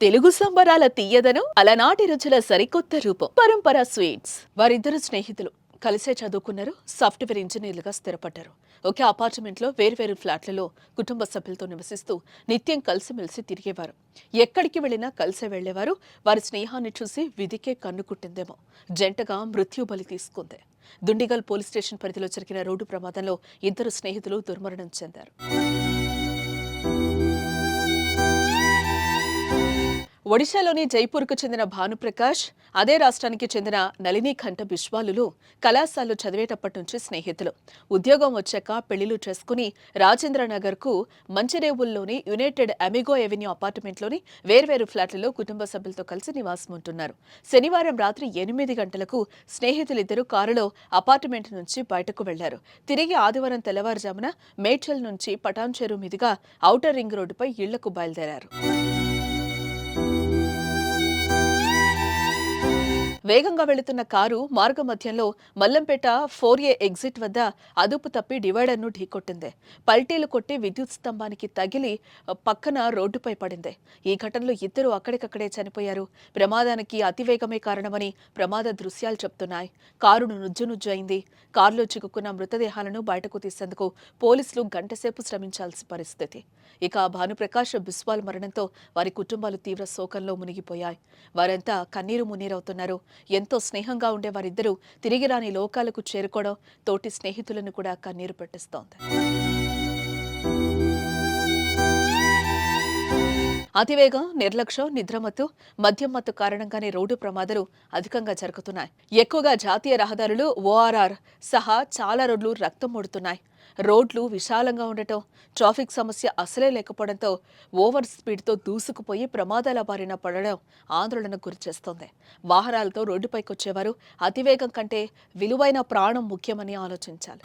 తెలుగు సంబరాల తీయదనం అలనాటి రుచుల సరికొత్త రూపం పరంపర స్వీట్స్. వారిద్దరు స్నేహితులు కలిసే చదువుకున్నారు. సాఫ్ట్వేర్ ఇంజనీర్లుగా స్థిరపడ్డారు. ఒకే అపార్ట్మెంట్ లో వేర్వేరు ఫ్లాట్లలో కుటుంబ సభ్యులతో నివసిస్తూ నిత్యం కలిసిమెలిసి తిరిగేవారు. ఎక్కడికి వెళ్లినా కలిసే వెళ్లేవారు. వారి స్నేహాన్ని చూసి విధికే కన్ను కుట్టిందేమో జంటగా మృత్యు బలి తీసుకుంది. దుండిగల్ పోలీస్ స్టేషన్ పరిధిలో జరిగిన రోడ్డు ప్రమాదంలో ఇద్దరు స్నేహితులు దుర్మరణం చెందారు. ఒడిశాలోని జైపూర్కు చెందిన భానుప్రకాష్, అదే రాష్ట్రానికి చెందిన నళినీకంఠ బిశ్వాలులు కళాశాలలో చదివేటప్పటి నుంచి స్నేహితులు. ఉద్యోగం వచ్చాక పెళ్లిళ్లు చేసుకుని రాజేంద్రనగర్కు మంచిరేవుల్లోని యునైటెడ్ అమిగో ఎవెన్యూ అపార్ట్మెంట్లోని వేర్వేరు ఫ్లాట్లలో కుటుంబ సభ్యులతో కలిసి నివాసం ఉంటున్నారు. శనివారం రాత్రి 8 గంటలకు స్నేహితులిద్దరూ కారులో అపార్ట్మెంట్ నుంచి బయటకు వెళ్లారు. తిరిగి ఆదివారం తెల్లవారుజామున మేడ్చల్ నుంచి పటాన్చెరు మీదుగా ఔటర్ రింగ్ రోడ్డుపై ఇళ్లకు బయలుదేరారు. వేగంగా వెళుతున్న కారు మార్గమధ్యంలో మల్లంపేట 4A ఎగ్జిట్ వద్ద అదుపు తప్పి డివైడర్ను ఢీకొట్టింది. పల్టీలు కొట్టి విద్యుత్ స్తంభానికి తగిలి పక్కన రోడ్డుపై పడింది. ఈ ఘటనలో ఇద్దరు అక్కడికక్కడే చనిపోయారు. ప్రమాదానికి అతివేగమే కారణమని ప్రమాద దృశ్యాలు చెప్తున్నాయి. కారు నుజ్జునుజ్జు అయింది. కారులో చిక్కుకున్న మృతదేహాలను బయటకు తీసేందుకు పోలీసులు గంటసేపు శ్రమించాల్సిన పరిస్థితి. ఇక భానుప్రకాష్ బిస్వాల్ మరణంతో వారి కుటుంబాలు తీవ్ర శోకంలో మునిగిపోయాయి. వారంతా కన్నీరు మున్నీరవుతున్నారు. ఎంతో స్నేహంగా ఉండే వారిద్దరూ తిరిగి రాని లోకాలకు చేరుకోవడం తోటి స్నేహితులను కూడా కన్నీరు పెట్టిస్తోంది. అతివేగం, నిర్లక్ష్యం, నిద్రమత్తు, మద్యం మత్తు కారణంగానే రోడ్డు ప్రమాదాలు అధికంగా జరుగుతున్నాయి. ఎక్కువగా జాతీయ రహదారులు, ఓఆర్ఆర్ సహా చాలా రోడ్లు రక్తం మూడుతున్నాయి. రోడ్లు విశాలంగా ఉండటం, ట్రాఫిక్ సమస్య అసలే లేకపోవడంతో ఓవర్ స్పీడ్తో దూసుకుపోయి ప్రమాదాల బారిన పడడం ఆందోళనకు గురిచేస్తోంది. వాహనాలతో రోడ్డుపైకొచ్చేవారు అతివేగం కంటే విలువైన ప్రాణం ముఖ్యమని ఆలోచించాలి.